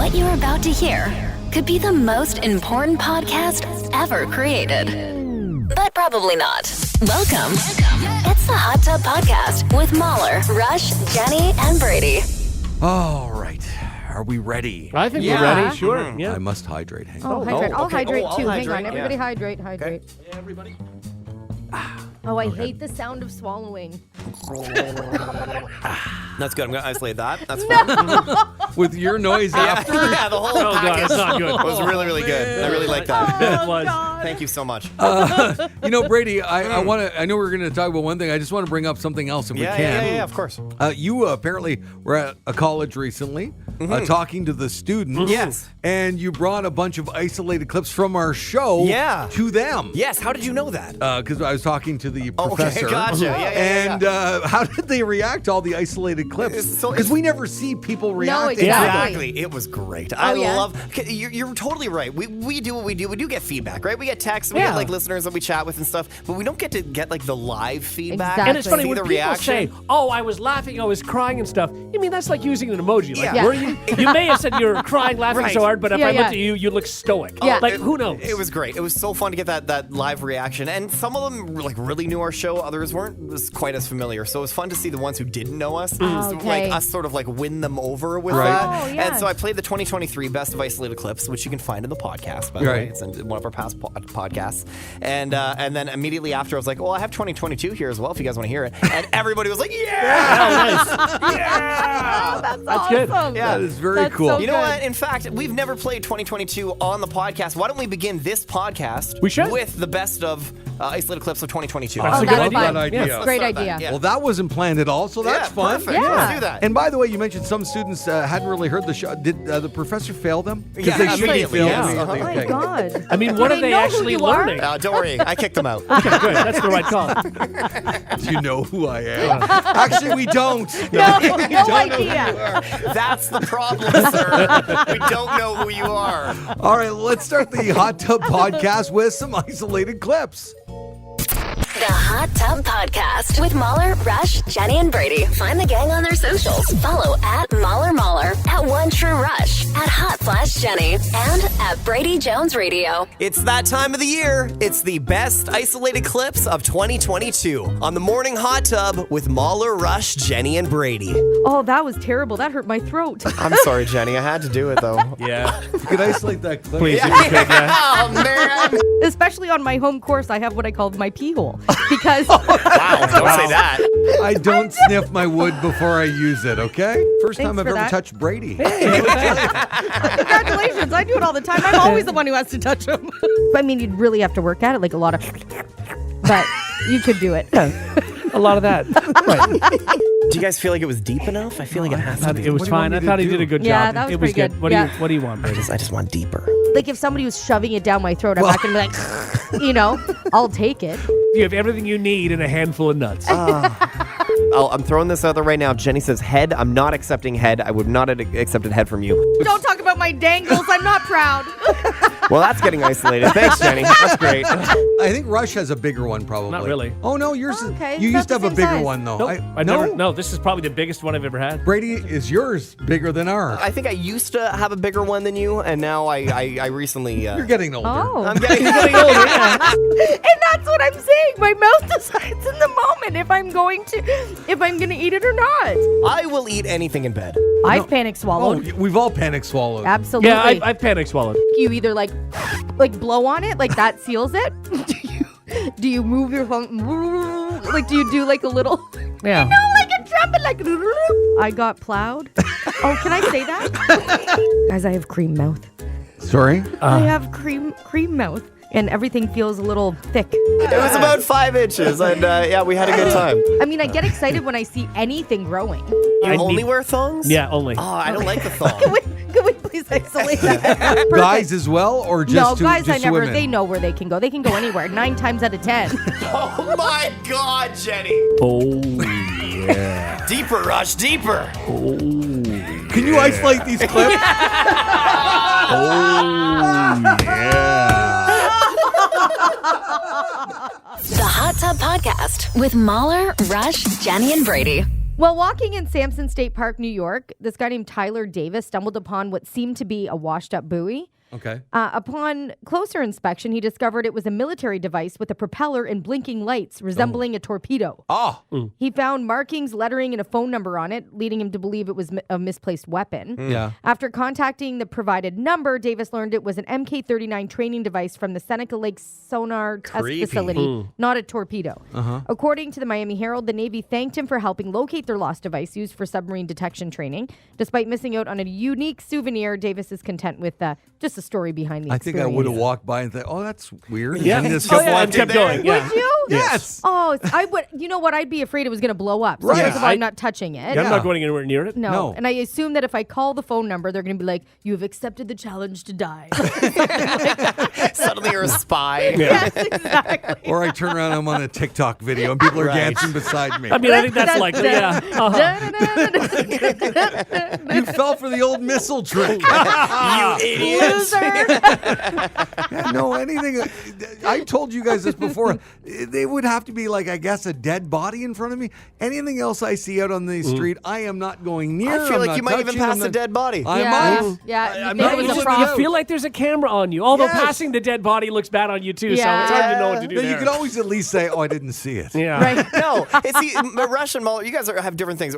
What you're about to hear could be the most important podcast ever created. But probably not. Welcome. It's the Hot Tub Podcast with Mahler, Rush, Jenny, and Brady. All right. Are we ready? I think we're ready. Sure. Yeah. I must hydrate. Hang Oh, on. hydrate. I'll okay. hydrate I'll too. Hang hydrate, on. Everybody hydrate. Okay. Everybody. Oh, I hate the sound of swallowing. That's good. I'm going to isolate that. That's fine. With your noise after? Yeah, the whole Oh, God, package it's not good. was really, really good. I really like that. It was. Thank you so much. Brady, I know we're going to talk about one thing. I just want to bring up something else if we can. Yeah, of course. You apparently were at a college recently talking to the students. Yes. And you brought a bunch of isolated clips from our show to them. Yes, how did you know that? Because I was talking to the Oh, okay, professor. gotcha. Yeah, And how did they react to all the isolated clips? So Because we never see people react. exactly. It was great. I yeah? love. You're totally right. We do what we do. We do get feedback, right? We get texts. We Yeah. get like listeners that we chat with and stuff, but we don't get to get like the live feedback. Exactly. And it's funny see when the people reaction. say, "Oh, I was laughing, I was crying and stuff." You mean that's like using an emoji? Like, Yeah. were you? You may have said you were crying, laughing Right. so hard, but if Yeah, I looked yeah. at you, you look stoic. Yeah. Like who knows? It was great. It was so fun to get that live reaction, and some of them like really knew our show. Others weren't quite as familiar. So it was fun to see the ones who didn't know us, Okay. like us, sort of like win them over with Right. that. Oh, yeah. And so I played the 2023 Best of Isolated Clips, which you can find in the podcast. By the Right. way, it's in one of our past podcasts. And then immediately after, I was like, "Well, I have 2022 here as well. If you guys want to hear it," and everybody was like, "Yeah, yeah." That's good. Awesome. Yeah. That is very That's cool. so You know good. what? In fact, we've never played 2022 on the podcast. Why don't we begin this podcast We should. with the best of isolated clips of 2022? That's Oh, a good that's idea. fun. That idea. Yes. Great Let's start idea. that, yeah. Well, that wasn't planned at all, so that's Yeah, fun. Perfect. Yeah. Let's do that. And by the way, you mentioned some students hadn't really heard the show. Did the professor fail them? Because Yeah, they should be immediately, failed yes. immediately. Oh my Okay. God. I mean, what Do are they they know who actually you are? learning? Don't worry, I kicked them out. Okay, good. That's the right call. Do you know who I am? Actually, we don't. No idea. That's the problem, sir. We don't know who you are. All right, let's start the Hot Tub Podcast with some isolated clips. The Hot Tub Podcast with Mahler, Rush, Jenny, and Brady. Find the gang on their socials. Follow at Mahler, at One True Rush, at Hot Flash Jenny, and at Brady Jones Radio. It's that time of the year. It's the best isolated clips of 2022 on the Morning Hot Tub with Mahler, Rush, Jenny, and Brady. Oh, that was terrible. That hurt my throat. I'm sorry, Jenny. I had to do it, though. Yeah. You could isolate that clip. Please, if you could, yeah. Oh, man. Especially on my home course, I have what I call my pee hole because Wow, don't say that. I don't sniff my wood before I use it, okay? First time Thanks I've for ever that. touched Brady. congratulations. I do it all the time. I'm always the one who has to touch them. I mean, you'd really have to work at it, like a lot of, but you could do it. A lot of that. Right. Do you guys feel like it was deep enough? I feel like it has to be. It was What do you want fine. me I to thought he do? did a good Yeah, job. that was It was pretty good. good. What Yeah. do you want, Brady? I just want deeper. Like if somebody was shoving it down my throat, I'm not gonna be like, I'll take it. You have everything you need in a handful of nuts. I'm throwing this out there right now. Jenny says head. I'm not accepting head. I would not have accepted head from you. Don't talk about my dangles. I'm not proud. Well, that's getting isolated. Thanks, Jenny. That's great. I think Rush has a bigger one, probably. Not really. Oh, no, yours is. Okay, You it's used to about have a the bigger same size. one, though. Nope. I no? never. No, this is probably the biggest one I've ever had. Brady, is yours bigger than ours? I think I used to have a bigger one than you, and now I recently. You're getting older. Oh. I'm getting Getting older, yeah. And that's what I'm saying. My mouth decides in the moment if I'm gonna eat it or not. I will eat anything in bed. I've panic Oh, swallowed. we've all panic swallowed. Absolutely. Yeah, I've panic swallowed. You either like blow on it, like that seals it. Do you move your phone? Like, do you do like a little? Yeah. No, like a trumpet, like. I got plowed. Oh, can I say that? Guys, I have cream mouth. Sorry? I have cream mouth, and everything feels a little thick. It was about 5 inches, and yeah, we had a good time. I mean, I get excited when I see anything growing. You only wear thongs? Yeah, only. Oh, I don't like the thong. Can we please isolate that? Guys as well, or just No, to, guys, just I never. women? They know where they can go. They can go anywhere. 9 times out of 10. Oh my God, Jenny! Oh, yeah. Deeper, Rush, deeper. Can you isolate these clips? The Hot Tub Podcast with Mahler, Rush, Jenny, and Brady. While walking in Sampson State Park, New York, this guy named Tyler Davis stumbled upon what seemed to be a washed-up buoy. Okay. Upon closer inspection, he discovered it was a military device with a propeller and blinking lights resembling a torpedo. Oh. He found markings, lettering, and a phone number on it, leading him to believe it was a misplaced weapon. Yeah. After contacting the provided number, Davis learned it was an MK-39 training device from the Seneca Lake Sonar Test Facility, not a torpedo. According to the Miami Herald, the Navy thanked him for helping locate their lost device used for submarine detection training. Despite missing out on a unique souvenir, Davis is content with just a story behind the I think experience. I would have walked by and thought, oh, that's weird. Yeah. And just Oh, kept yeah, and walking kept there. going. Yeah. Would you? Yes. Oh, I would. You know what? I'd be afraid it was going to blow up. So Right. first of all, I- I'm not touching it. I'm not going anywhere near it. No. And I assume that if I call the phone number, they're going to be like, "You have accepted the challenge to die." Suddenly you're a spy. Yes, exactly. Or I turn around, I'm on a TikTok video, and people are Right. dancing beside me. I mean, I think that's likely, yeah. You fell for the old missile trick. You idiot. Loser. No, anything. I told you guys this before. They would have to be like, I guess, a dead body in front of me. Anything else I see out on the street, I am not going near. I feel I'm like not you might even touching, pass I'm a not- dead body. I Yeah. might. Yeah, you I'm think not it was a ruling prop. it You out. feel like there's a camera on you. Although Yes. passing the dead body looks bad on you, too, Yeah. so it's hard to know what to do No, there. you could always at least say, "Oh, I didn't see it." Yeah. Right. No, see, Rush and Mueller, you guys have different things.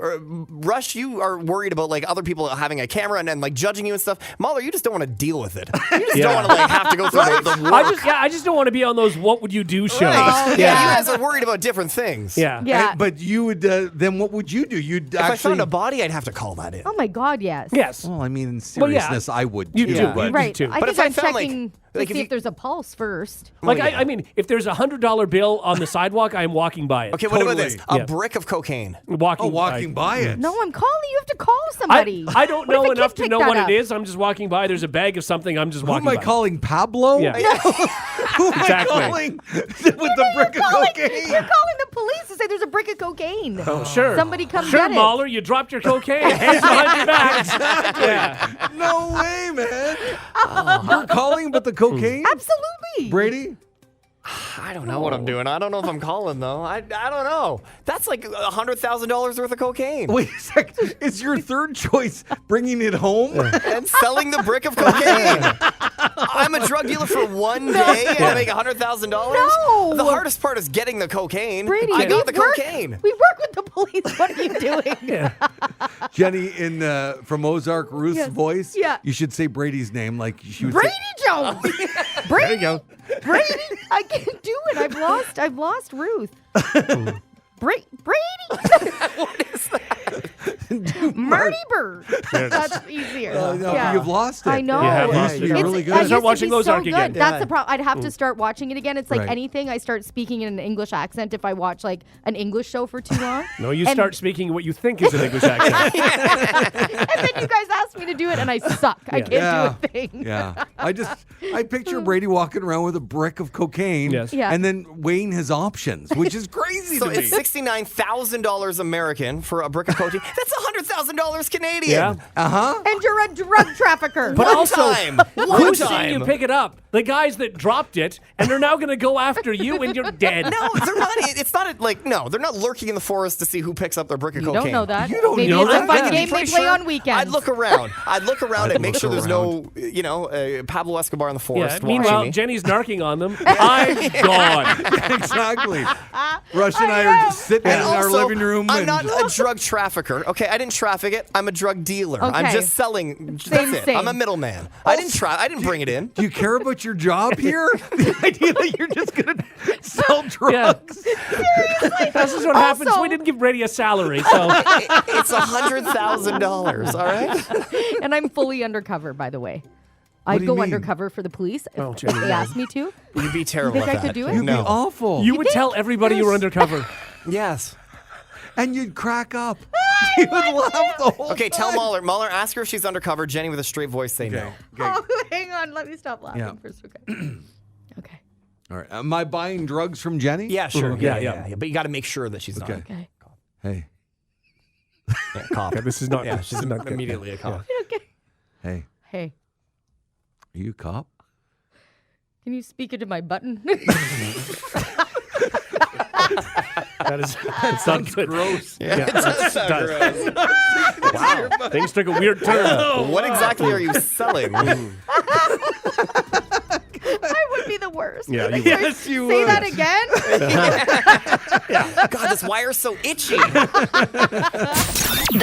Rush, you are worried about like other people having a camera and like judging you and stuff. Mueller, you just don't want to deal with it. You just Yeah. don't want to like have to go through the work. I just don't want to be on those "What would you do" shows. Right. Oh, Yeah, yeah. you guys are worried about different things. Yeah. Yeah. But you would. Then what would you do? You'd If I actually. found a body, I'd have to call that in. Oh my God, yes. Yes. Well, I mean, in Well, yeah. seriousness, I would. You too, do. but- You Right. too. I But think if I I'm found, like- checking like, to if see you- if there's a pulse first. Like, I mean, if there's a $100 bill on the sidewalk, I'm walking by it. Okay, what about Totally. this? A Yeah. brick of cocaine. Walking, Oh, walking by it. No, I'm calling you. Have to call somebody. I don't What if know a kid enough to picked know that what up? it is. I'm just walking by. There's a bag of something. I'm just Who walking am I by. calling? Pablo? Yeah. Who am Exactly. I calling with the brick of cocaine? You're calling the police to say there's a brick of cocaine. Oh, sure. Somebody come Sure, get it. Mahler, you dropped your cocaine. Hands behind your back. Yeah. No way, man. You're calling about the cocaine? Absolutely. Brady? I don't know what I'm doing. I don't know if I'm calling though. I don't know. That's like $100,000 worth of cocaine. Wait a second. Is your third choice bringing it home? And selling the brick of cocaine. I'm a drug dealer for one day and I make $100,000. No. The hardest part is getting the cocaine. Brady, I got we the work- cocaine. We work with the police. What are you doing? Yeah. Jenny, in from Ozark, Ruth's Yes. voice, Yeah. you should say Brady's name like she would Brady say. Jones. There Brady. you go. Brady. I can't do it. I've lost Ruth. Brady. What is that? Marty Bird. That's easier. No, Yeah. you've lost it. I know. You have It lost used to be it. really I good. Start used to watching be Ozark so again. good. That's Yeah. the problem. I'd have to start watching it again. It's like Right. anything. I start speaking in an English accent if I watch like an English show for too long. No, you And- start speaking what you think is an English accent. And then you guys ask me to do it, and I suck. I can't Yeah. do a thing. Yeah. I picture Brady walking around with a brick of cocaine Yes. Yeah. and then weighing his options, which is crazy So to me. it's $69,000 American for a brick of cocaine. That's $100,000 Canadian. Yeah. Uh-huh. And you're a drug trafficker. But One also, time. who's seeing you pick it up? The guys that dropped it, and they're now going to go after you, and you're dead. No, they're not. It's not like no. They're not lurking in the forest to see who picks up their brick of You cocaine. don't know that. You don't Maybe know it's that? a fun Yeah. game they Pretty play sure on weekends. I'd look around. I'd look around and make look sure there's around. no, Pablo Escobar in the Yeah. forest. Meanwhile, watching me. Jenny's narking on them. I'm gone. Exactly. Rush and I are just sitting in And our also, living room. I'm and not a drug trafficer. Okay, I didn't traffic it. I'm a drug dealer. I'm Okay. just selling. Same, That's it. same. I'm a middleman. I didn't bring it in. Do you care about your job here? The idea that you're just going to sell drugs. This is what happens. Also- We didn't give Brady a salary, so It's $100,000. All right. And I'm fully undercover, by the way. I'd do you go mean? undercover for the police if, Oh, if Jenny, they no. asked me to. You'd be terrible. think at I could that. do it? You'd No. be awful. you would tell everybody you were undercover. Yes. And you'd crack up. You would laugh the whole Okay, tell time. Mahler. Mahler, ask her if she's undercover. Jenny with a straight voice, say no. Okay. Oh, hang on. Let me stop laughing Yeah. first. Okay. Okay. All right. Am I buying drugs from Jenny? Yeah, sure. Yeah. But you got to make sure that she's not. Okay. Okay. Hey. Yeah, cop. This is not. Yeah, this she's is not good. immediately a cop. Okay. Hey. Hey, Are you a cop? can you speak into my button? That's not good. Gross. Yeah, it does. Wow, things took a weird turn. What exactly are you selling? I would be the worst. Yeah, you would. Yes, you Say would. that again? God, this wire's so itchy. The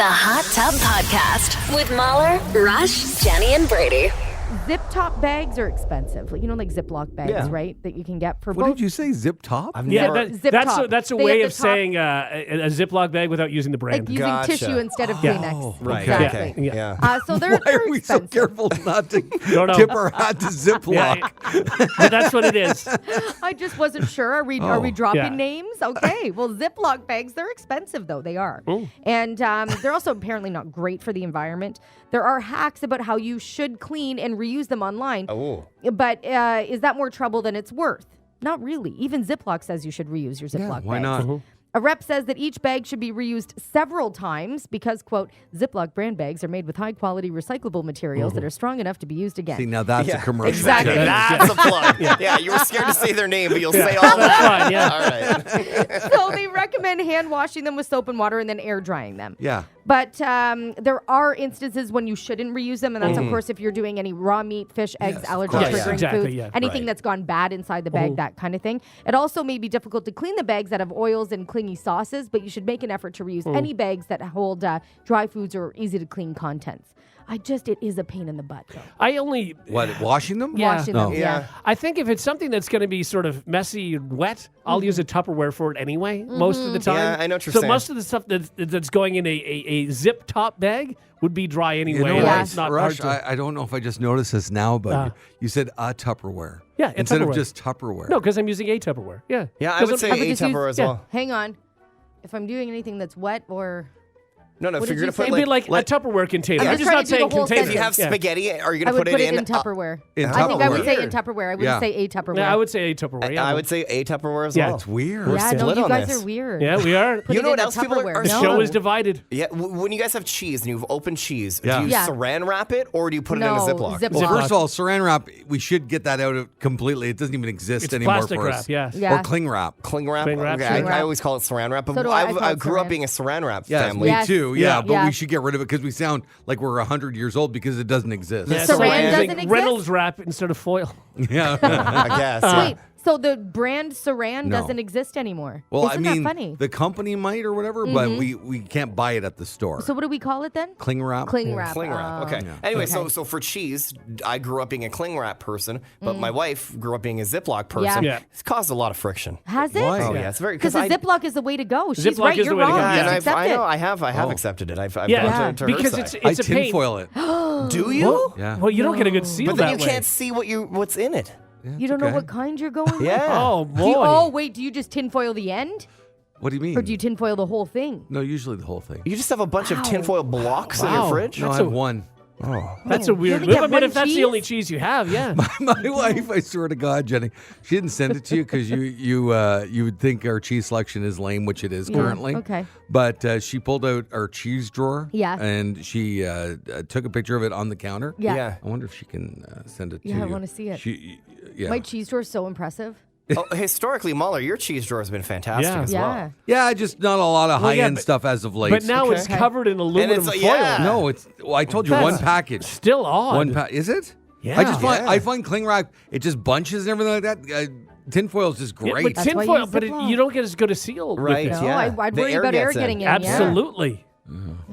Hot Tub Podcast with Mahler, Rush, Jenny, and Brady. Zip top bags are expensive. Like, like Ziploc bags, Yeah. right? That you can get for What both. did you say? Zip top? I've Yeah, never. Zip top. that's a They way have of the top- saying a Ziploc bag without using the brand. Like using Gotcha. tissue instead of Yeah. Kleenex. Oh, Right. Exactly. Okay. Yeah. Yeah. So they're, Why they're are we so expensive. careful not to No. tip our hat to Ziploc? Yeah, but that's what it is. I just wasn't sure. Are we dropping Yeah. names? Okay. Well, Ziploc bags, they're expensive though. They are. And they're also apparently not great for the environment. There are hacks about how you should clean and reuse them online. Oh. But is that more trouble than it's worth? Not really. Even Ziploc says you should reuse your Ziploc Why bags. not? A rep says that each bag should be reused several times because, quote, Ziploc brand bags are made with high-quality recyclable materials that are strong enough to be used again. See, now that's a commercial. Exactly. That's a plug. Yeah, you were scared to say their name, but you'll say all That's that. fine, yeah. All right. So they recommend hand washing them with soap and water and then air drying them. Yeah. But there are instances when you shouldn't reuse them, and that's, of course, if you're doing any raw meat, fish, eggs, Yes, of allergen course. triggering Yes, exactly, foods, yeah. anything Right. that's gone bad inside the bag, that kind of thing. It also may be difficult to clean the bags that have oils and clingy sauces, but you should make an effort to reuse any bags that hold dry foods or easy to clean contents. It is a pain in the butt, though. I only What, washing them? Yeah. Washing No. them, Yeah. I think if it's something that's going to be sort of messy and wet, I'll use a Tupperware for it anyway, most of the time. Yeah, I know what you're so saying. most of the stuff that's going in a zip top bag would be dry You anyway. know and what, it's not Rush, hard to... I don't know if I just noticed this now, but you said a Tupperware. Yeah, a Instead Tupperware. of just Tupperware. No, because I'm using a Tupperware. Yeah. Yeah, I 'Cause would say I'm- would a just use- Tupperware as yeah. well. Hang on. If I'm doing anything that's wet or... No, What if did you're you going to say? put It'd be like a Tupperware container. I'm just just trying not to do saying the whole container. if you have Yeah. spaghetti, are you I going to would put it in Tupperware. In I think I would Tupperware. say in Tupperware. I wouldn't Yeah. say a Tupperware. Yeah, I would say a Tupperware. Yeah, I would say a Tupperware as Yeah. well. It's weird. Yeah, no, split you on guys this. are weird. Yeah, we are. Put You it know in what a else people Tupperware. are The No. show is divided. Yeah, when you guys have cheese and you have open cheese, Yeah. do you Yeah. saran wrap it or do you put it in a No, Ziploc? Ziploc. Well, Ziploc. first of all, saran wrap, we should get that out of completely. It doesn't even exist It's anymore plastic for wrap, us. yeah. Yeah. Or cling wrap. Cling wrap? Cling wrap, Okay, cling I wrap. always call it saran wrap, but So do I. I I call it grew up saran. being a saran wrap Yes, family. me Yes. too. Yeah, Yeah. but Yeah. we should get rid of it because we sound like we're 100 years old because it doesn't exist. Yeah, Saran so we're doesn't using exist? Reynolds wrap instead of foil. Yeah. I guess. yeah. Wait, so the brand Saran No. doesn't exist anymore? Well, Isn't I mean, that funny? the company might or whatever, but we can't buy it at the store. So what do we call it then? Cling wrap. Cling wrap. Cling wrap. Oh. Okay. Anyway, Okay. so for cheese, I grew up being a cling wrap person, but my wife grew up being a Ziploc person. Yeah. It's caused a lot of friction. Has it? Why? Oh yeah, it's very Because the Ziploc is the way to go. She's Ziploc right. is You're the way to wrong. go. Just Yeah. and accept I know it. I have Oh. accepted it. I've Yeah, gone to her because side. it's a pain. tinfoil it. Do you? Yeah. Well, you don't get a good seal But then that you way. can't see what's in it. You don't know what kind you're going with? Yeah. Oh Do boy. you, oh, wait. Do you just tinfoil the end? What do you mean? Or do you tinfoil the whole thing? No, usually the whole thing. You just have a bunch of tinfoil blocks in Wow. your fridge? No, I That's have a- one. Oh. That's a weird only move. get I mean, one if that's the cheese? only cheese you have, yeah. My wife, I swear to God, Jenny, she didn't send it to you because you would think our cheese selection is lame, which it is currently. okay. But she pulled out our cheese drawer. Yeah. And she took a picture of it on the counter. Yeah. Yeah. I wonder if she can send it to Yeah, you. I wanna see it. Yeah. My cheese drawer is so impressive. Oh, historically, Mahler, your cheese drawer has been fantastic Yeah. as Yeah. well. Yeah, just not a lot of Well, yeah, high-end but- stuff as of late. But now Okay. it's covered in aluminum it's, foil. yeah. No, it's. Well, I told you That's one package. Still odd. One Is it? Yeah. I just find Yeah. I find cling wrap. It just bunches and everything like that. Tinfoil is just Yeah, great. but That's why you tinfoil, use but Ziploc. you don't get as good a seal. Right, With it. No, yeah. I'd The worry air about air gets in. getting in. Absolutely.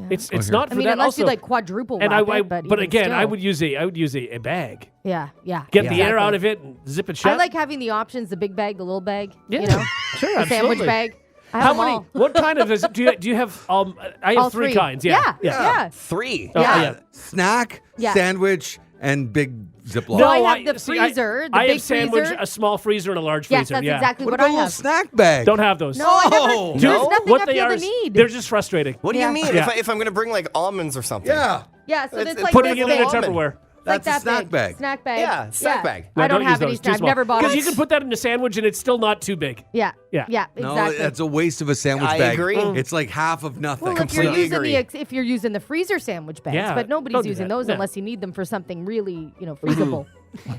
It's here. not I for mean, that unless also. you like quadruple and wrap I, it, but even again, still. I would use a bag. Yeah. Get yeah. the air out Exactly. of it and zip it shut. I like having the options: the big bag, the little bag. Yeah. You know, Sure, the sandwich absolutely. bag. I have How them many? all. What kind of do you have? I have All three kinds. Yeah. Yeah. 3. Oh, Yeah. yeah. Snack, Yeah. sandwich, and big Ziploc. No, I have the see, freezer, the I big have sandwich, freezer. a small freezer, and a large Yes, freezer. that's yeah. exactly What what, about I a little have. snack bag? Don't have those. No, I never. No. There's No? nothing What up they here are to is need. they're just frustrating. What do Yeah. you mean? Yeah. If I'm going to bring like almonds or something? Yeah. Yeah, so It's- it's like Putting this it in a big. Tupperware. Like That's a that snack big. bag. Snack bag. Yeah, snack bag. No, I don't use have those. any Too snack. I've small. never bought Because it. you can put that in a sandwich and it's still not too big. Yeah. Yeah. No, Exactly. that's a waste of a sandwich I bag. agree. It's like half of nothing. well, if you're Completely using agree. if you're using the freezer sandwich bags, Yeah, but nobody's don't do using that. those Yeah. unless you need them for something really, feasible.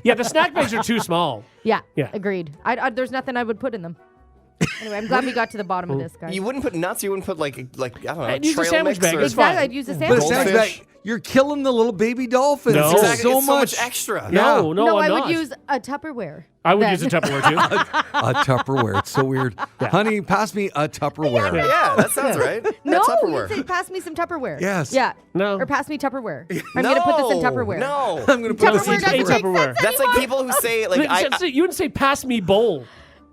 Yeah, the snack bags are too small. Yeah. Yeah. Agreed. There's nothing I would put in them. Anyway, I'm glad we got to the bottom of this, guys. You wouldn't put nuts. You wouldn't put like I don't know. I'd use a trail sandwich mix bag. or- It's fine. Exactly, I'd use a But sandwich. it sounds Goldfish. like you're killing the little baby dolphins. No. It's Exactly. so It's much. extra. No, No, I'm I not. would use a Tupperware. I would then. use a Tupperware too. A Tupperware. It's so weird. Honey, pass me a Tupperware. Yeah, that sounds right. No, That's you Tupperware. say pass me some Tupperware. Yes. Yeah. No. Or pass me Tupperware. I'm going to put this in Tupperware. No. I'm going to put this Tupperware in doesn't Tupperware. make Tupperware. sense That's like anymore. people who say like You wouldn't say pass me bowl.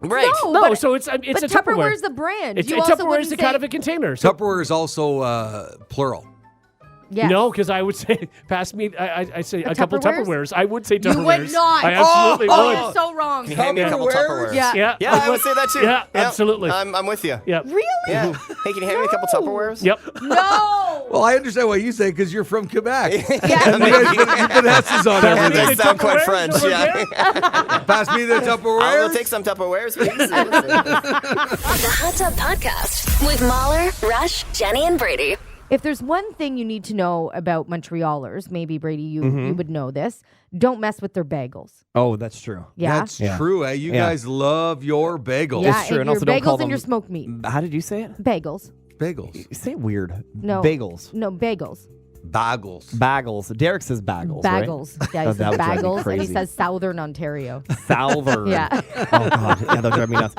right. No, No, but, so it's but a Tupperware. Tupperware's the brand. It's you also Tupperware wouldn't is the say, kind of a container. So Tupperware is also plural. Yes. no, because I would say pass me. I say a couple Tupperwares? Tupperwares. I would say You Tupperwares. would not. I absolutely Oh, would. you're so wrong. Hand me a couple Tupperwares? Tupperwares. Yeah. Yeah. Yeah, I would say that too. Yeah, Yep. absolutely. I'm with you. Yeah. Really? Yeah. Hey, can you hand me a couple Tupperwares? Yep. No. Well, I understand what you say because you're from Quebec. Yeah. And you guys put S's on Pass me everything. They the sound quite Tupperwares French, over yeah. there? Pass me the Tupperware. We'll take some Tupperwares, please. The Hot Tub Podcast with Mahler, Rush, Jenny, and Brady. If there's one thing you need to know about Montrealers, maybe Brady, you would know this. Don't mess with their bagels. Oh, that's true. Yeah. That's true, eh? You guys love your bagels. Yeah, It's true, and your also don't call bagels and your them- smoked meat. How did you say it? Bagels. Bagels. You say it weird. No. Bagels. No, bagels. Bagels. Bagels. Derek says bagels, right? Bagels. Yeah, he Oh, says that would drive me bagels, and he crazy. says Southern Ontario. Southern. Yeah. Oh, God. Yeah, they'll drive me nuts.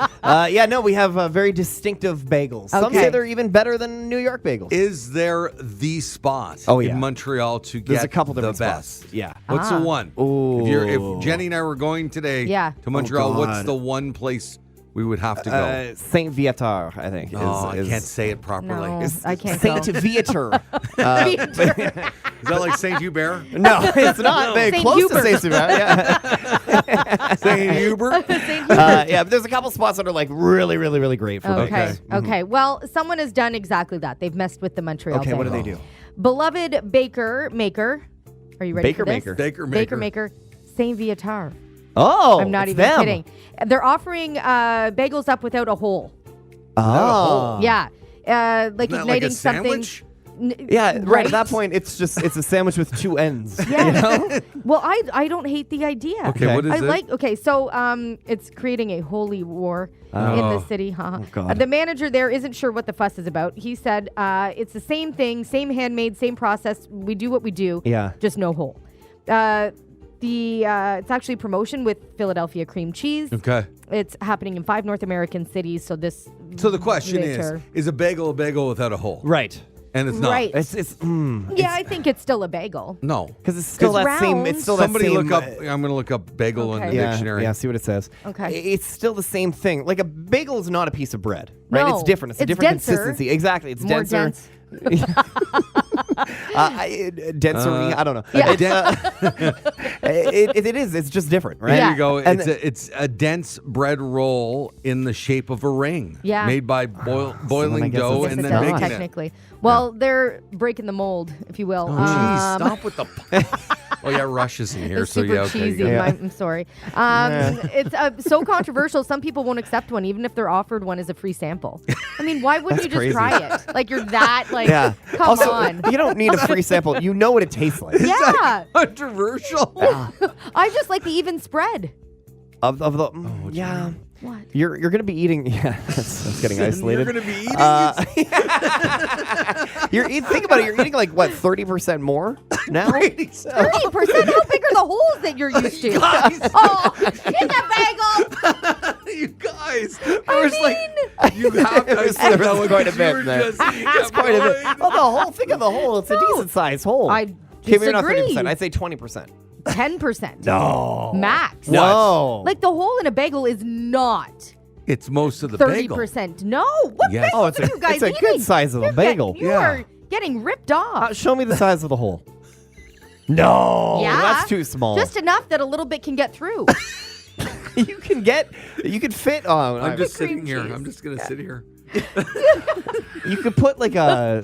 Yeah, no, we have very distinctive bagels. Some Okay. say they're even better than New York bagels. Is there the spot Oh, yeah. in Montreal to There's get a couple the different best? spots. Yeah. What's the one? Ooh. If Jenny and I were going today Yeah. to Montreal, what's God. the one place we would have to go? Saint Viator, I think. Oh, is, I can't say it properly. No, Is I can't Saint go. Viator. that like Saint Hubert? No, it's not. Very Saint close Hubert. to Saint Hubert. Yeah. Saint Hubert? Yeah, but there's a couple spots that are like really, really, really great for Okay. bagels. Okay. Well, someone has done exactly that. They've messed with the Montreal Okay, what do bagel. they do? Beloved baker maker. Are you ready Baker for this? maker. Baker Baker maker. Saint Viator. Oh, I'm not it's even them. kidding. They're offering bagels up without a hole. Oh. Yeah. Like Isn't that igniting like a something. sandwich? Yeah, right. At that point, it's a sandwich with two ends. Yeah. You know? Well, I don't hate the idea. Okay, what is I it? like. Okay, so it's creating a holy war in the city. Huh? God. The manager there isn't sure what the fuss is about. He said it's the same thing, same handmade, same process. We do what we do. Yeah. Just no hole. It's actually a promotion with Philadelphia cream cheese. Okay. It's happening in 5 North American cities. So this. So the question Viator- is a bagel without a hole? Right. And it's not. Right. Yeah, I think it's still a bagel. No. Because it's still that same. round. It's still Somebody that same. look up. I'm going to look up bagel in the Okay. dictionary. Yeah, see what it says. Okay. It's still the same thing. Like a bagel is not a piece of bread, right? No, It's different. It's a it's different denser. consistency. Exactly. It's More denser. dense. Denser. I don't know. Yeah. It is. It's just different, right? There Yeah. you go. And It's a dense bread roll in the shape of a ring. Yeah. Made by boiling guess dough it's and Yes, then it does, baking it. technically. Well, they're breaking the mold, if you will. Oh, jeez, stop with the. Oh yeah, Rush is in here, It's so super yeah, okay. cheesy. yeah. I'm sorry. It's so controversial. Some people won't accept one, even if they're offered one as a free sample. I mean, why wouldn't you just crazy. try it? Like you're that like. Yeah. Come also, on. you don't need a free sample. You know what it tastes like. Yeah, Controversial. I just like the even spread. Of the. Yeah. What? You're gonna be eating. Yeah, that's getting isolated. You're gonna be eating. Think about it. You're eating like what 30% more now. 30%? How big are the holes that you're used to? Guys. Oh, get that bagel. You guys, I was like, you have to. I said there that was one quite a because bit you were there. just- It's quite a bit. Well, the whole think of the hole. It's a decent sized hole. I Okay, maybe not disagree. 30%. I'd say 20%. 10%. No. Max. No. Like the hole in a bagel is not It's most of the bagel. 30%. No. What Yes. Oh, it's bagels are you guys it's a eating? good size of a bagel. You Yeah. are getting ripped off. Show me the size of the hole. No, Yeah. that's too small. Just enough that a little bit can get through. you can fit on. I'm just cream sitting here. cheese. I'm just gonna sit here. You could put like a.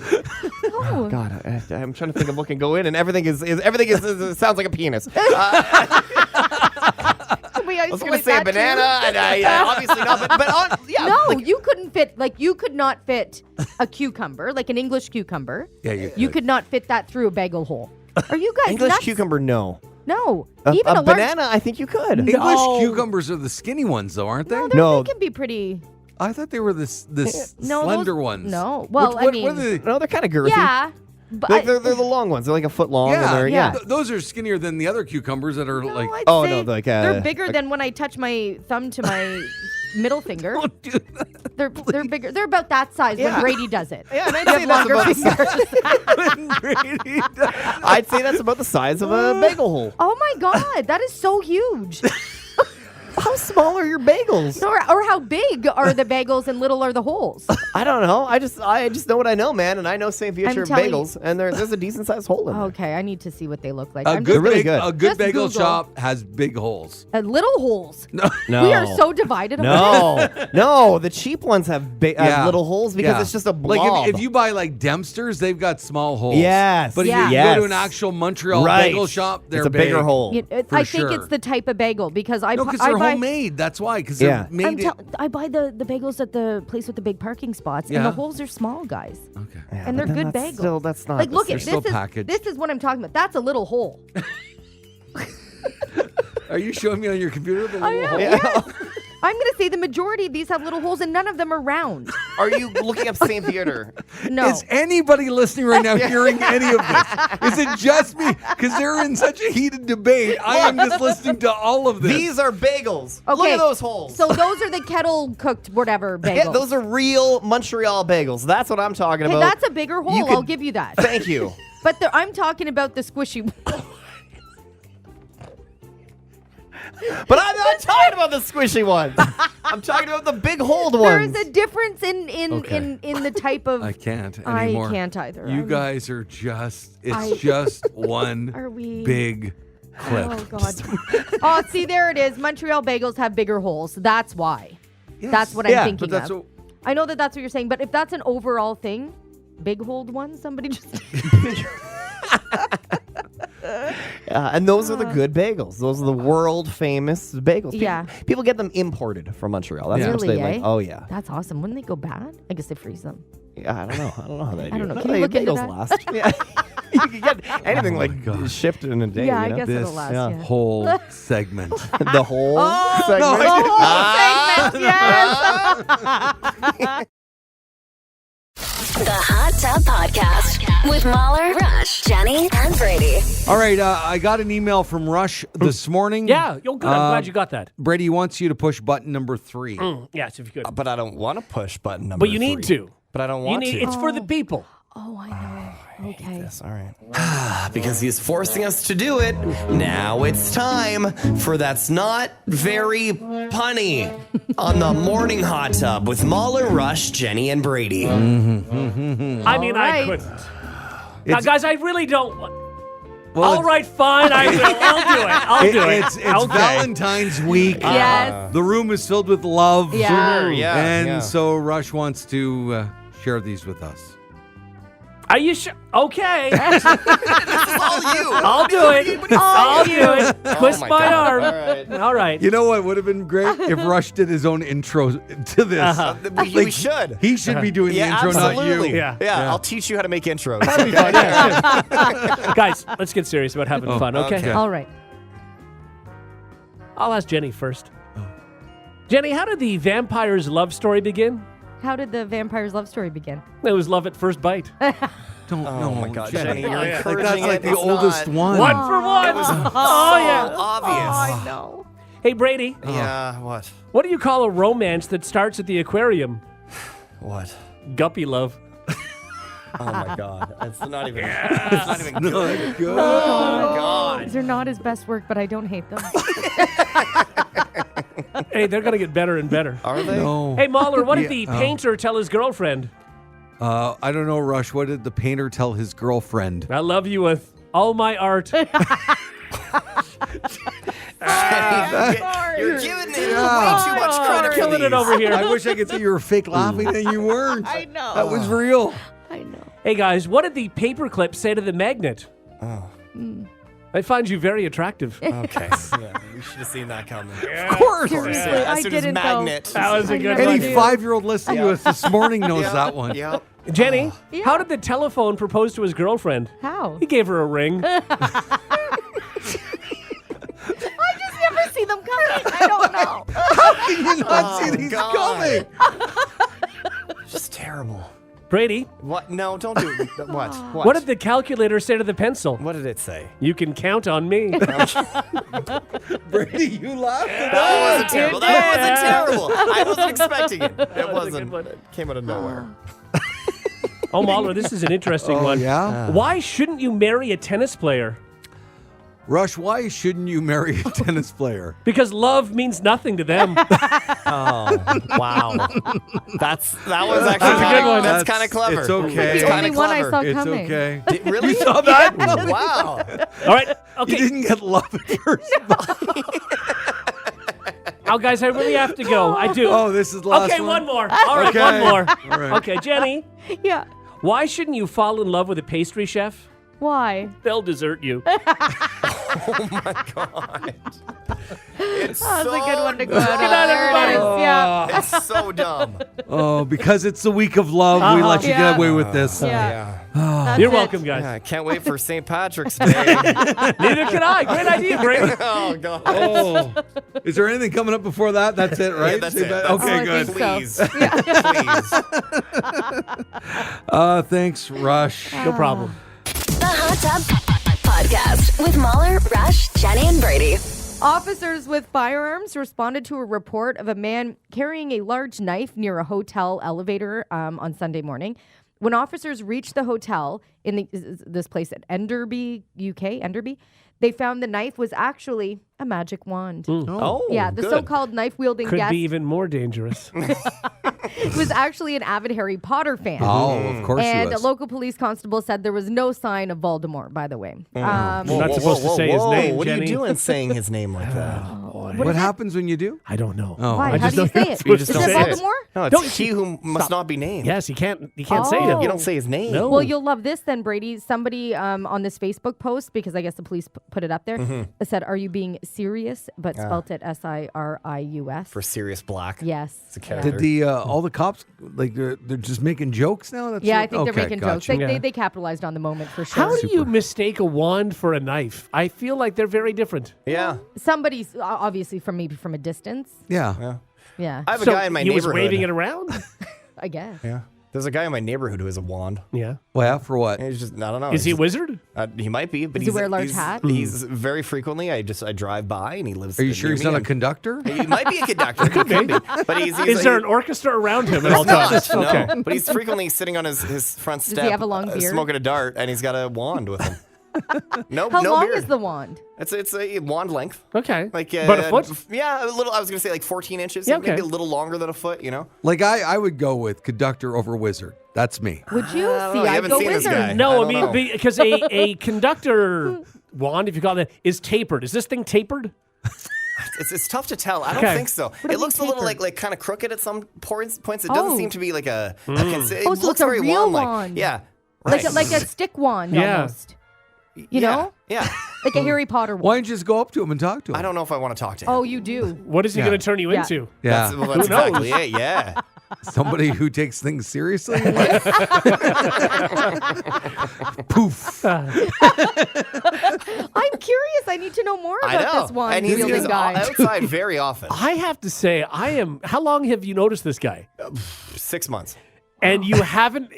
Oh. God, I'm trying to think of what can go in, and everything is sounds like a penis. I was going to say a banana, and obviously not. But yeah, No, like, you couldn't fit. Like you could not fit a cucumber, like an English cucumber. Yeah, You could not fit that through a bagel hole. Are you guys English nuts? cucumber, no. No, A even a large. banana, I think you could. English cucumbers are the skinny ones, though, aren't they? No, No. they can be pretty. I thought they were the slender ones. No. Well, what are they? No, they're kind of girthy. yeah. But Like they're the long ones. They're like a foot long. Yeah, and they're, yeah. Those are skinnier than the other cucumbers that are like. I'd Oh, say no, like, they're bigger than when I touch my thumb to my middle finger. Don't do that. They're bigger. They're about that size when Yeah. Brady does it. Yeah, and I'd You say have that's longer about fingers. Brady does. I'd say that's about the size of a bagel hole. Oh my God, that is so huge. How small are your bagels? Or how big are the bagels and little are the holes? I don't know. I just know what I know, man. And I know St. I'm Viateur telling bagels, and there's a decent sized hole in there. Okay, I need to see what they look like. A I'm good, just- really good. A good Just bagel Google. shop has big holes. little holes. No. No. We are so divided on this. No. The cheap ones have Yeah. little holes because Yeah. it's just a blob. Like if you buy like Dempster's, they've got small holes. Yes. But Yeah. if you Yes. go to an actual Montreal Right. bagel shop, they're it's a big. bigger hole. For I think sure. it's the type of bagel because I No, because I they're buy homemade. That's why. Because Yeah. they're made. I buy the bagels at the place with the big parking spots, and Yeah. the holes are small, guys. Okay. Yeah, And but they're then good that's bagels. Still, that's not Like, the look same. at still this. packaged. This is what I'm talking about. That's a little hole. Are you showing me on your computer the I little am, hole? yes. I'm going to say the majority of these have little holes, and none of them are round. Are you looking up St. Viateur? No. Is anybody listening right now hearing any of this? Is it just me? Because they're in such a heated debate. I am just listening to all of this. These are bagels. Look Okay, at those holes. So those are the kettle cooked whatever bagels. Yeah, those are real Montreal bagels. That's what I'm talking Okay, about. that's a bigger hole. You could- I'll give you that. Thank you. But I'm talking about the squishy. But I'm not talking about the squishy ones. I'm talking about the big holed There ones. is a difference in Okay. the type of. I can't I anymore. can't either. You I'm- guys are just, it's I- just one Are we- big clip. Oh God! Oh, see, there it is. Montreal bagels have bigger holes. That's why. That's what I'm Yeah, thinking But that's of. what, I know that's what you're saying, but if that's an overall thing, big holed one, somebody just. And those are the good bagels. Those are the world famous bagels. People, Yeah. people get them imported from Montreal. That's Yeah. how much Really, they like. eh? Oh yeah. That's awesome. Wouldn't they go bad? I guess they freeze them. Yeah, I don't know. I don't know how they do. I don't know. it. Can you look into bagels that? last. Yeah. You can get anything Oh like my gosh. shipped in a day. Yeah, you I know? guess this it'll last. yeah. Yeah. whole segment. The whole segment. No, I didn't. Segment, yes. The Hot Tub Podcast with Mahler, Rush, Jenny, and Brady. All right, I got an email from Rush this morning. Yeah, you're good. I'm glad you got that. Brady wants you to push button number 3. Yes, if you could. But I don't want to push button number But you need 3. to. But I don't You want need. to. It's for the people. Oh, I know. Okay. Yes, all right. Because he's forcing us to do it. Now it's time for That's Not Very Punny on the Morning Hot Tub with Mahler, Rush, Jenny, and Brady. I mean, I right. couldn't. Now, guys, I really don't. Well, All right, fine. I will. I'll do it. I'll do it. It's Okay. Valentine's week. Yes. The room is filled with love. Yeah. Sure, yeah, And yeah. so Rush wants to share these with us. Are you sure? Okay. This is all you. I'll do it. I'll do it. Twist my my God. arm. All right. All right. You know what would have been great if Rush did his own intro to this. We should. He should be doing the Yeah, intro, absolutely. not you. Yeah. Yeah, I'll teach you how to make intros. Guys, let's get serious about having fun, okay? okay. All right. I'll ask Jenny first. Jenny, how did the vampire's love story begin? How did the vampire's love story begin? It was love at first bite. Don't Oh my God, Jenny. Jenny, you're Like, that's encouraging like it. the It's oldest not. one. One for one. Oh, yeah. So obvious. I know. Hey, Brady, Yeah, what? what do you call a romance that starts at the aquarium? What? Guppy love. Oh my God. It's not even. It's not even good. Good. Oh God. These are not his best work, but I don't hate them. Hey, they're going to get better and better. Are they? No. Hey, Mahler, what did the Yeah, painter tell his girlfriend? I don't know, Rush. What did the painter tell his girlfriend? I love you with all my art. You're giving it way too much credit for Killing it these. over here. I wish I could say you were fake laughing and you weren't. I know. That was real. I know. Hey, guys, what did the paperclip say to the magnet? Oh. I find you very attractive. Okay. Yeah, we should have seen that coming. Of course. Seriously, As I soon as didn't magnet. That was a good never one. Any do. 5-year-old listening to us this morning knows that one. Yeah. Jenny, Yeah. how did the telephone propose to his girlfriend? How? He gave her a ring. I just never see them coming. I don't know. How can you not see these God. coming? Brady, What? No, don't do it. What? what did the calculator say to the pencil? What did it say? You can count on me. Brady, you laughed at That wasn't terrible. That wasn't Yeah. terrible. I wasn't expecting it. It was a wasn't. good one. It came out of nowhere. Oh, Mahler, this is an interesting one. yeah? Why shouldn't you marry a tennis player? Rush, why shouldn't you marry a tennis player? Because love means nothing to them. Oh, wow. That was actually That's a good one. That's kind of clever. It's okay. It's The kind only of one I clever. saw It's coming. okay. Really? You saw that? Wow. All right. You Okay. didn't get love at first. Oh, guys, I really have to go. I do. Oh, this is the last Okay, one? one more. All right, Okay. one more. All right. Okay, Jenny, Yeah. why shouldn't you fall in love with a pastry chef? Why? They'll desert you. It's That was a good one to go dumb. out on. night, There it everybody. is. Yeah. It's so dumb. Oh, because it's the week of love, we let you Yeah. get away with this. Yeah. That's You're it. welcome, guys. Yeah, I can't wait for St. Patrick's Day. Neither can I. Great idea, Brady. Oh, God. Oh, is there anything coming up before that? That's it, right? Yeah, that's it. Okay, I good. think so. Please. Thanks, Rush. No problem. The Hot Tub Podcast with Mahler, Rush, Jenny, and Brady. Officers with firearms responded to a report of a man carrying a large knife near a hotel elevator on Sunday morning. When officers reached the hotel in this place at Enderby, UK, Enderby, they found the knife was actually a magic wand. Oh, Yeah, the good. so-called knife-wielding Could guest be even more dangerous. was actually an avid Harry Potter fan. Oh, of course And he a was. local police constable said there was no sign of Voldemort, by the way. You're not supposed to say his name, What are Jenny. you doing saying his name like that? What happens when you do? I don't know. Oh. Why? I How just do you don't say know. it? You just Is don't it say it. Voldemort? No, it's Don't he who must not be named. Yes, you can't say Oh. it. You don't say his name. No. Well, you'll love this then, Brady. Somebody on this Facebook post, because I guess the police put it up there, said, "Are you being serious?" But spelt it SIRIUS. For Sirius Black. Yes. It's a character. Did the all the cops like they're just making jokes now? That's Yeah, it? I think they're Okay, making jokes. gotcha. They capitalized on the moment for sure. How do you mistake a wand for a knife? I feel like they're very different. Yeah. Somebody's obviously from maybe from a distance. Yeah. Yeah, I have a So guy in my he was neighborhood. waving it around? I guess. Yeah. There's a guy in my neighborhood who has a wand. Yeah. Well, yeah, for what? He's just, I don't know. Is he a He's wizard? he might be, but Does he wear a large hat? He's very frequently. I drive by and he lives. Are you sure near he's me not a and- conductor? He might be a conductor. Could be. But he's Is there an orchestra around him at all not, times? no. Okay. But he's frequently sitting on his front he step, have a long beard? smoking a dart, and he's got a wand with him. No, How no long beard. is the wand? It's a wand length. Okay. Like About a foot? Yeah, a little. I was gonna say like 14 inches. Yeah, Maybe okay. a little longer than a foot. You know. Like I would go with conductor over wizard. That's me. Would you don't see? know. You I'd haven't go seen this wizard. guy. No, I I don't mean, know. because a conductor wand, if you call it that, is tapered. Is this thing tapered? It's tough to tell. I don't Okay. think so. do It you looks a little taper? like kind of crooked at some points. It doesn't Oh. seem to be like a. It Oh, so looks it's a very real wand-like. wand. Yeah. Like Right. like a stick wand Yeah. almost. You know? Yeah. Like a Harry Potter wand. Why don't you just go up to him and talk to him? I don't know if I want to talk to him. Oh, you do. What is he Yeah. going to turn you Yeah. into? Yeah, That's exactly it. Yeah. somebody who takes things seriously. Poof. I'm curious. I need to know more I about know. this wand And he's wielding guy. outside very often. I have to say, I am. How long have you noticed this guy? 6 months. And you haven't.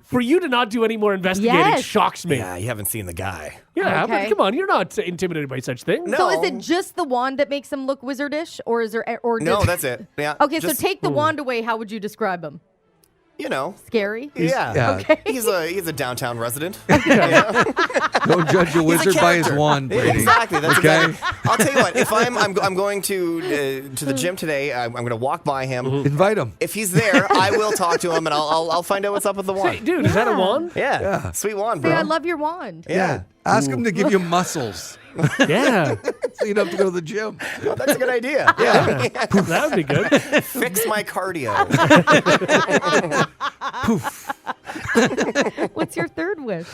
For you to not do any more investigating Yes. shocks me. Yeah, you haven't seen the guy. Yeah, Okay. but come on, you're not intimidated by such things. No. So is it just the wand that makes him look wizardish, or is there? Or No, does- that's it. Yeah. Okay, just, so take the wand away. How would you describe him? You know. Scary. Yeah. yeah. Okay. He's a downtown resident. Don't judge a wizard by his character. wand, Brady. Exactly. That's Okay. exactly. I'll tell you what. If I'm going to the gym today, I'm going to walk by him. Invite him. If he's there, I will talk to him and I'll find out what's up with the Hey, wand. dude, is that a Yeah. wand? Yeah. Sweet wand, See, bro. I love your wand. Yeah. Ask him to give you muscles, Yeah. so you don't have to go to the gym. Well, that's a good idea. Yeah. That would be good. Fix my cardio. Poof. What's your third wish?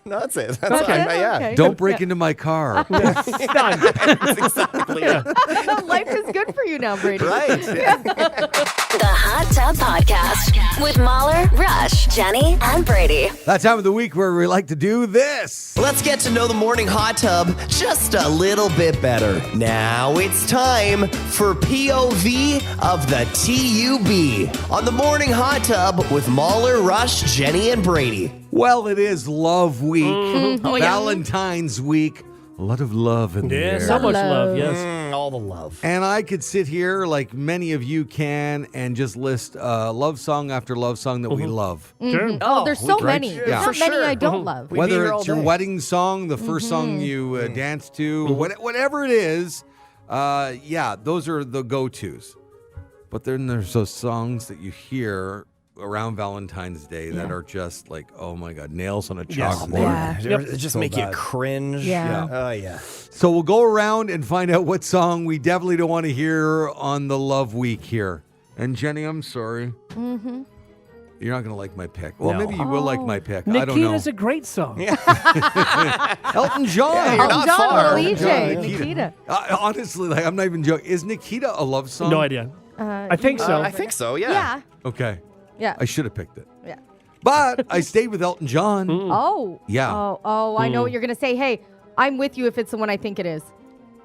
No, that's it. That's Okay, all right, yeah. okay. Don't break into my car. Done. That's exactly it. Life is good for you now, Brady. Right. Yeah. The Hot Tub Podcast with Mahler, Rush, Jenny, and Brady. That time of the week where we like to do this. Let's get to know the morning hot tub just a little bit better. Now it's time for POV of the TUB on the morning hot tub with Mahler, Rush, Jenny, and Brady. Well, it is Love Week, Oh, yeah. Valentine's Week. A lot of love in the Yeah, air. so much love, yes. All the love. And I could sit here, like many of you can, and just list love song after love song that we love. Sure. Oh, there's so could. many. Yeah. There's not For many sure. I don't love. We'd be Whether here all it's your day. wedding song, the first song you dance to, whatever it is, yeah, those are the go-tos. But then there's those songs that you hear around Valentine's Day that are just like, oh my God, nails on a Yes. chalkboard. Yeah. It just So make you bad. cringe. Yeah. Oh, yeah. So we'll go around and find out what song we definitely don't want to hear on the Love Week here. And Jenny, I'm sorry. Mm-hmm. You're not going to like my pick. Well, No. maybe you will like my pick. I don't know. Nikita's a great song. Elton John. Yeah, you're not John, far. little John, EJ, Nikita. Nikita. Honestly, like, I'm not even joking. Is Nikita a love song? No idea. I think so. I think so, yeah. Yeah. Okay. Yeah. I should have picked it. Yeah. But I stayed with Elton John. Oh. Yeah. Oh, I know what you're going to say. Hey, I'm with you if it's the one I think it is.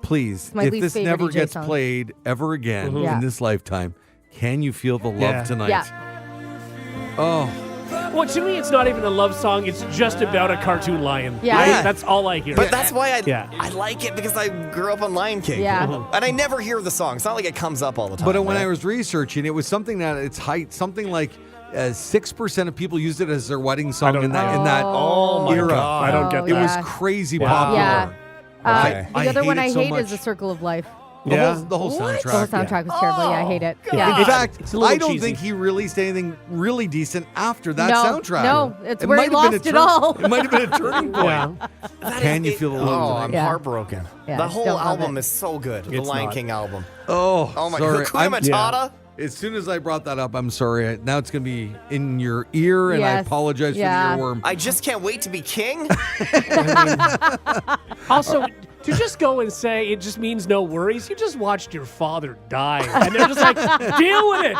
Please, my if least this favorite never EJ gets song. played ever again Yeah. in this lifetime, can you feel the love Yeah. tonight? Yeah. Oh, Well, to me, it's not even a love song. It's just about a cartoon lion. Yeah. That's all I hear. But that's why Yeah. I like it because I grew up on Lion King. Yeah. And I never hear the song. It's not like it comes up all the time. but when right? I was researching, it was something that its height, something like 6% of people used it as their wedding song don't in that Oh my era. God. I don't get It that. was Yeah. crazy Yeah. popular. Yeah. Okay. The I other hate one it I so hate much. is The Circle of Life. The whole soundtrack. The whole soundtrack was terrible. Yeah, I hate it. Yeah. In fact, It's a little I don't cheesy. think he released anything really decent after that No, soundtrack. no, it's It where he might have been lost a it all. It might have been a turning point. Yeah. Can you feel the love Oh, tonight? I'm Yeah. heartbroken. Yeah, the whole don't love album it. is so good. The It's Lion not. King album. Oh, Oh my sorry. God. Hakuna Matata. As soon as I brought that up, I'm sorry. Now it's going to be in your ear, and I Yes. apologize Yeah. for the earworm. I just can't wait to be king. Also, to just go and say it just means no worries, you just watched your father die. And they're just like, deal with it.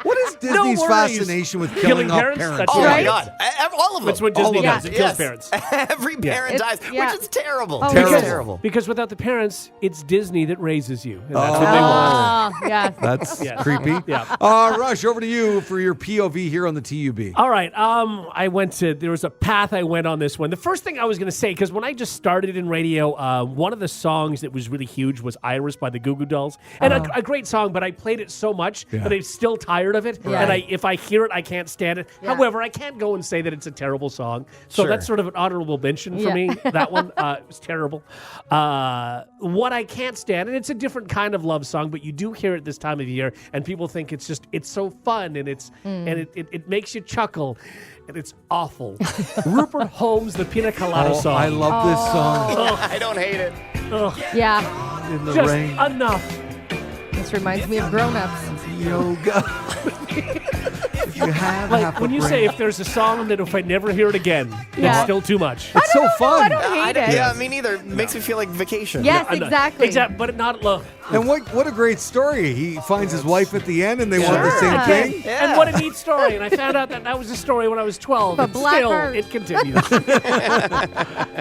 What is Disney's worries. fascination with killing off parents? parents? That's Oh right. my God. All of them. That's what Disney of does. them. It kills Yes. parents. Every parent It's- dies, yeah. which is terrible. Oh, Terrible. it is. Terrible. Because without the parents, it's Disney that raises you. And that's what they want. Oh, yeah. That's Yes. creepy. Yeah. Rush, over to you for your POV here on the TUB. All right. There was a path I went on this one. The first thing I was going to say, because when I just started in radio, one of the songs that was really huge was Iris by the Goo Goo Dolls. And a great song, but I played it so much that I'm still tired of it. Yeah. And if I hear it, I can't stand it. Yeah. However, I can't go and say that it's a terrible song. So Sure. that's sort of an honorable mention for Yeah. me. That one was terrible. What I can't stand, and it's a different kind of love song, but you do hear it this time of year, and people think it's so fun, and it makes you chuckle, and it's awful. Rupert Holmes, the Pina Colada song. I love this song. I don't hate it. Yeah. In the Just rain. enough. This reminds me of Grown Ups. Yoga. If you have Like half a when you brain. say if there's a song that if I never hear it again, Yeah. it's still too much. It's so fun. I don't hate it. Yeah, me neither. It makes me feel like vacation. Yes, I know. exactly. Exactly, but not low. And what a great story. He finds his wife at the end and they want the Sure. same Yeah. thing. Yeah. And what a neat story. And I found out that was a story when I was 12. But and black still, heart. it continues.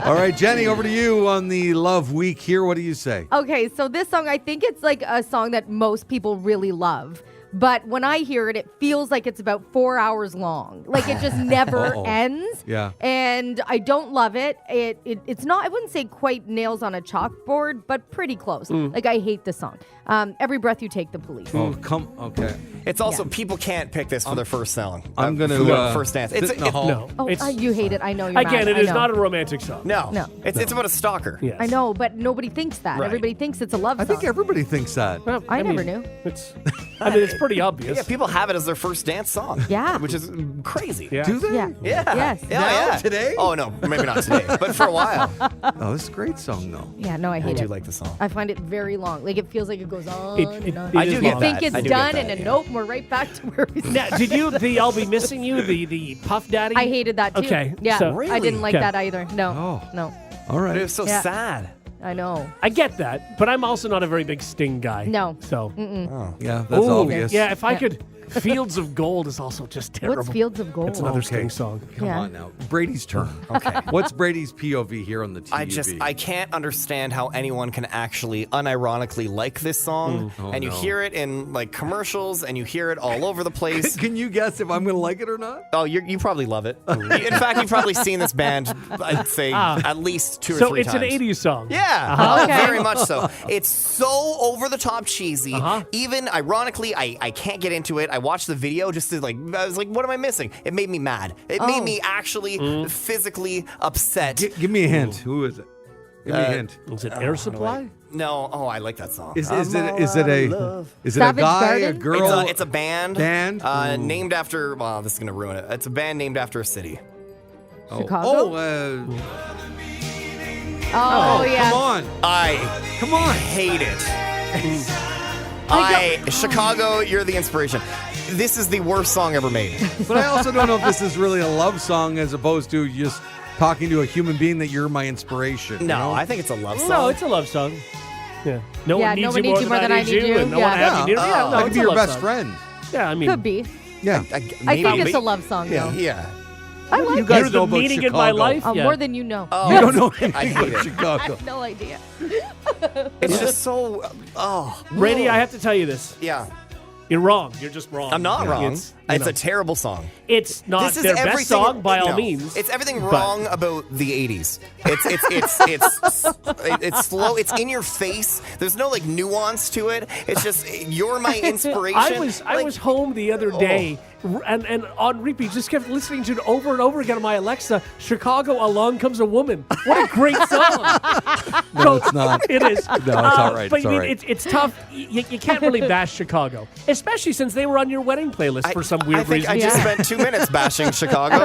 All right, Jenny, over to you on the Love Week here. What do you say? Okay, so this song, I think it's like a song that most people really love. But when I hear it, it feels like it's about 4 hours long. Like it just never Uh-oh. ends. Yeah. And I don't love it. It's not, I wouldn't say quite nails on a chalkboard, but pretty close. Like I hate this song. Every Breath You Take, The Police. Oh, come. Okay. It's also people can't pick this for their first song. I'm going for to their first dance. sit in the hall. No. Oh, It's, you hate it. I know you're again, mad. it I is know. not a romantic song. No. No. It's about a stalker. Yes. I know, but nobody thinks that. Right. Everybody thinks it's a love I song. think everybody thinks that. Well, I never mean, knew. It's I mean, it's pretty obvious. Yeah, people have it as their first dance song. Yeah. Which is crazy. Yeah. Do they? Yeah. Yeah. Yes. Yeah, Now? yeah. Today? Oh, no. Maybe not today. But for a while. Oh, this is a great song, though. Yeah, no, I I hate do it. like the song. I find it very long. Like, it feels like it goes on It and on. I do is get long. that. think it's I do get done, that, and then yeah. nope, we're right back to where we started. Now, did you the I'll Be Missing You, the Puff Daddy? I hated that too. Okay, Yeah. so- I Really? didn't like Okay. that either. No. Oh. No. All But right. it was so Yeah. sad. I know. I get that, but I'm also not a very big Sting guy. No. So. Yeah, that's Ooh, obvious. Yeah, if I could. Fields of Gold is also just terrible. What's Fields of Gold? It's another Okay. Sting song. Come Yeah. on now. Brady's turn. Okay. What's Brady's POV here on the TUV? I can't understand how anyone can actually unironically like this song. Oh, and you no. hear it in like commercials and you hear it all over the place. Can you guess if I'm going to like it or not? Oh, you probably love it. In fact, you've probably seen this band, I'd say, at least 2 or So 3 it's times. an 80s song. Yeah, Okay. very much so. It's so over the top cheesy. Even ironically, I can't get into it. I watched the video just to I was like, what am I missing? It made me mad. It made me actually physically upset. Give me a hint. Who is it? Give me a hint. Is it Air Supply? No, I like that song. Is it Savage a guy, a Garden? girl? It's a band. Band? Named after, well, this is going to ruin it. It's a band named after a city. Chicago? Oh, yeah. come on. Come on. Hate it. Chicago, you're the inspiration. This is the worst song ever made. But I also don't know if this is really a love song as opposed to just talking to a human being that you're my inspiration. you No, know? I think it's a love song. No, it's a love song. Yeah. No Yeah, one needs no one you more than I need you. And no one Yeah. have you near. Yeah, no, that could it's be a your love best song. friend. Yeah, I mean. Could be. Yeah. I think it's a love song, Yeah. though. Yeah. I like You it. guys You're the know about meaning in my Chicago. life. Yeah. More than you know. Oh, You don't know I anything hate about it. I Chicago. have no idea. It's just so. Oh. Brady, I have to tell you this. Yeah. You're wrong. You're just wrong. I'm not wrong. It's, It's a terrible song. it's not This is their best everything. song by all no. means. It's everything but- wrong about the '80s. It's slow. It's in your face. There's no like nuance to it. It's just you're my inspiration. I was home the other day and on repeat just kept listening to it over and over again on my Alexa. Chicago, Along Comes a Woman. What a great song! No, it's not. It is. No, it's all right. But It's I all mean, right. it's tough. You can't really bash Chicago, especially since they were on your wedding playlist for some weird I think reason. I just spent 2 minutes bashing Chicago,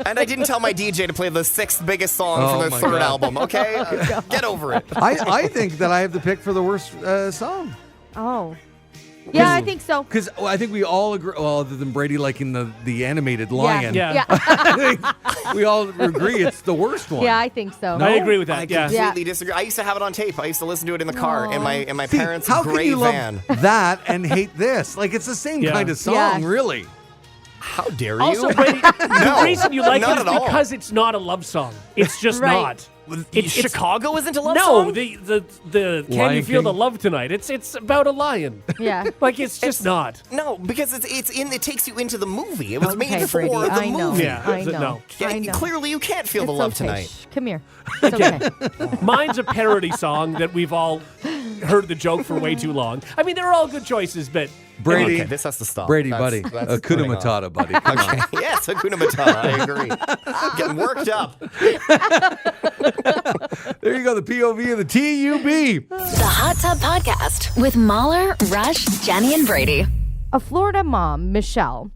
and I didn't tell my DJ to play the 6th biggest song Oh from their my 3rd God. album. Okay, get over it. I think that I have the pick for the worst song. Oh. Yeah, I think so. Because I think we all agree, well, other than Brady liking the animated lion, Yeah. Yeah. I think we all agree it's the worst one. Yeah, I think so. I agree with I that. Yeah. completely disagree. I used to have it on tape. I used to listen to it in the car in my See, parents' how can gray you van. love that and hate this? Like, it's the same Yeah. kind of song, Yeah. really. How dare you? Also, Brady, the reason you like not it is at all. because it's not a love song. It's just Right. not. It's Chicago isn't a love no, song? the Can Lion You Feel the King? Love Tonight? It's about a lion. Yeah. Like it's just not. No, because it takes you into the movie. It was Okay, made for Brady, the I know. movie. Yeah. I Is it know. no? Yeah, I know. clearly you can't feel the It's love okay. tonight. Shh, come here. It's okay. Mine's a parody song that we've all heard the joke for way too long. I mean, they're all good choices, but Brady, Okay, this has to stop. Brady, That's- buddy. that's Hakuna turning off. Matata, buddy. Come on. Yes, Hakuna Matata. I agree. Getting worked up. There you go, the POV of the TUB. The Hot Tub Podcast with Mahler, Rush, Jenny, and Brady. A Florida mom, Michelle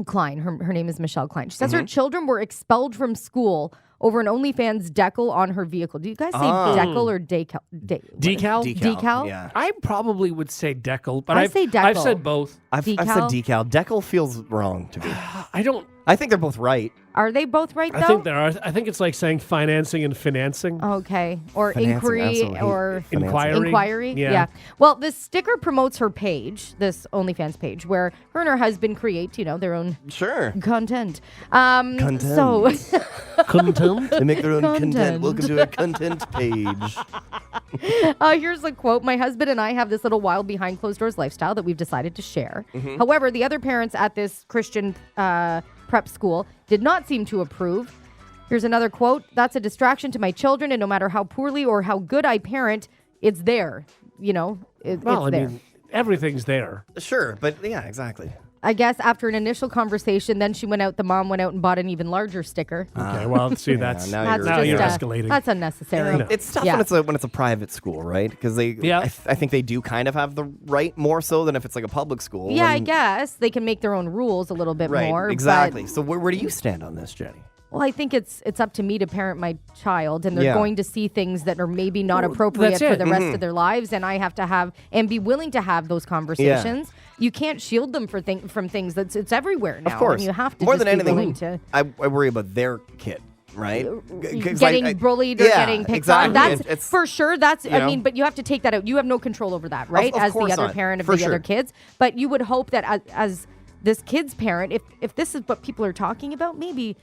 Klein, her name is Michelle Klein. She says Mm-hmm. her children were expelled from school over an OnlyFans decal on her vehicle. Do you guys say decal or decal? Decal? Decal? Yeah. I probably would say decal, but I I've say decal. I've said both. I've said decal. Decal feels wrong to me. I don't. I think they're both right. Are they both right, though? I think there are. I think it's like saying financing and financing. Okay. Or Financing, inquiry absolutely. or Financing. Inquiry. inquiry. Yeah. Well, this sticker promotes her page, this OnlyFans page, where her and her husband create, their own Sure. content. Content. So Content. They make their own Content. content. Welcome to a content page. here's a quote. My husband and I have this little wild behind closed doors lifestyle that we've decided to share. Mm-hmm. However, the other parents at this Christian prep school did not seem to approve. Here's another quote. That's a distraction to my children, and no matter how poorly or how good I parent, it's there. Well, it's I there. mean, everything's there. Sure, but yeah, exactly. I guess after an initial conversation, then the mom went out and bought an even larger sticker. Okay, well, see, that's now you're just, escalating. That's unnecessary. No. It's tough Yeah. when it's a private school, right? Because I think they do kind of have the right more so than if it's like a public school. Yeah, I And- guess they can make their own rules a little bit right, more. exactly. But, So where do you stand on this, Jenny? well, I think it's up to me to parent my child, and they're Yeah. going to see things that are maybe not appropriate that's for it. the rest of their lives, and I have to have and be willing to have those conversations. You can't shield them from things it's everywhere now. Of course. and you have to more just than be willing anything, to. I worry about their kid, right? 'Cause, Getting like, bullied or yeah, getting picked exactly. on. That's It's- for sure. That's you know. I mean, but you have to take that out. You have no control over that, right? of As the course other not. parent of For the other sure. kids. But you would hope that as this kid's parent, if this is what people are talking about, maybe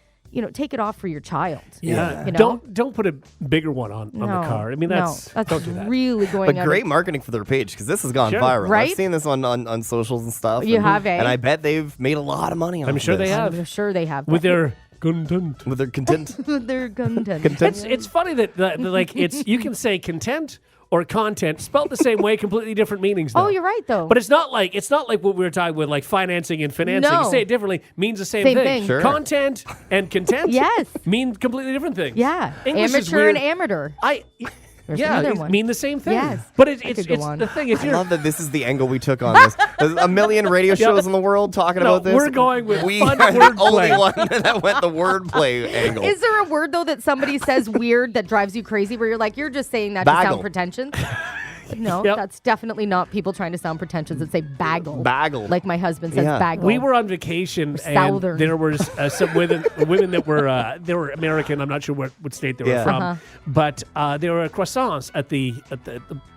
take it off for your child. Yeah. You know? Don't put a bigger one on the car. I mean, that's don't do that. really going. But great marketing for their page because this has gone Sure. viral. Right? I've seen this on socials and stuff. You and, have, eh? And I bet they've made a lot of money on I'm sure they this. have. I'm sure they have With that. their content. With their content. their content. It's funny that like you can say content or content spelled the same way, completely different meanings. Though. Oh, you're right though. But it's not like what we were talking with, like financing and financing. No. You say it differently, means the same Same thing. thing. Sure. Content and content, Yes. mean completely different things. yeah, English is amateur and weird. amateur. Yeah, another it one. mean the same thing. Yes. But I it's could go on. the thing. If I you're love that this is the angle we took on this. There's a million radio shows in the world talking No, about this. we're going with we fun are the only wordplay. one that went the wordplay angle. Is there a word though that somebody says weird that drives you crazy? Where you're like, you're just saying that to Bagel. sound pretentious? No, Yep. that's definitely not people trying to sound pretentious that say bagel. Bagel. Like my husband says Yeah. bagel. We were on vacation, and Southern. there was some women that were they were American. I'm not sure what state they were Yeah. from, but there were croissants at the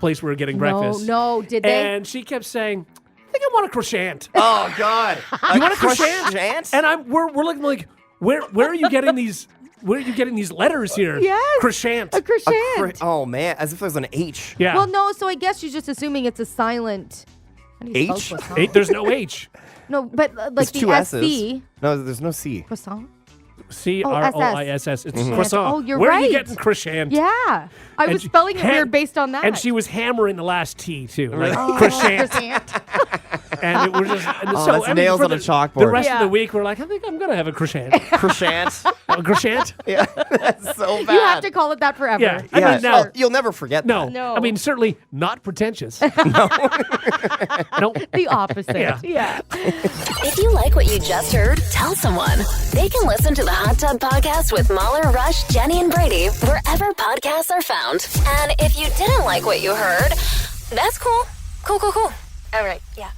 place we were getting breakfast. No, did they? And she kept saying, "I think I want a croissant." Oh God! You want a croissant? And we're looking like, where are you getting these? Where are you getting these letters here? Yes. Croissant. A croissant. Oh man, as if there's an H. Yeah. Well, no, so I guess she's just assuming it's a silent. How do you spell H? croissant? There's no H. No, but like There's the two S's. SC. No, there's no C. Croissant? CROISS. It's croissant. Oh, you're Where are right. you getting croissant? Yeah. I And was she- spelling it ham- weird based on that. And she was hammering the last T too, like Oh, croissant. croissant. And it was just that's nails for on a The chalkboard. rest of Yeah. the week, we're like, I think I'm gonna have a croissant. Croissant. A croissant? Yeah, that's so bad. You have to call it that forever. Yeah. I Yeah, mean, no. you'll never forget No. that. No. I mean, certainly not pretentious. No. The opposite. Yeah. If you like what you just heard, tell someone. They can listen to the Hot Tub Podcast with Mahler, Rush, Jenny, and Brady wherever podcasts are found. And if you didn't like what you heard, that's cool. Cool. All right, yeah.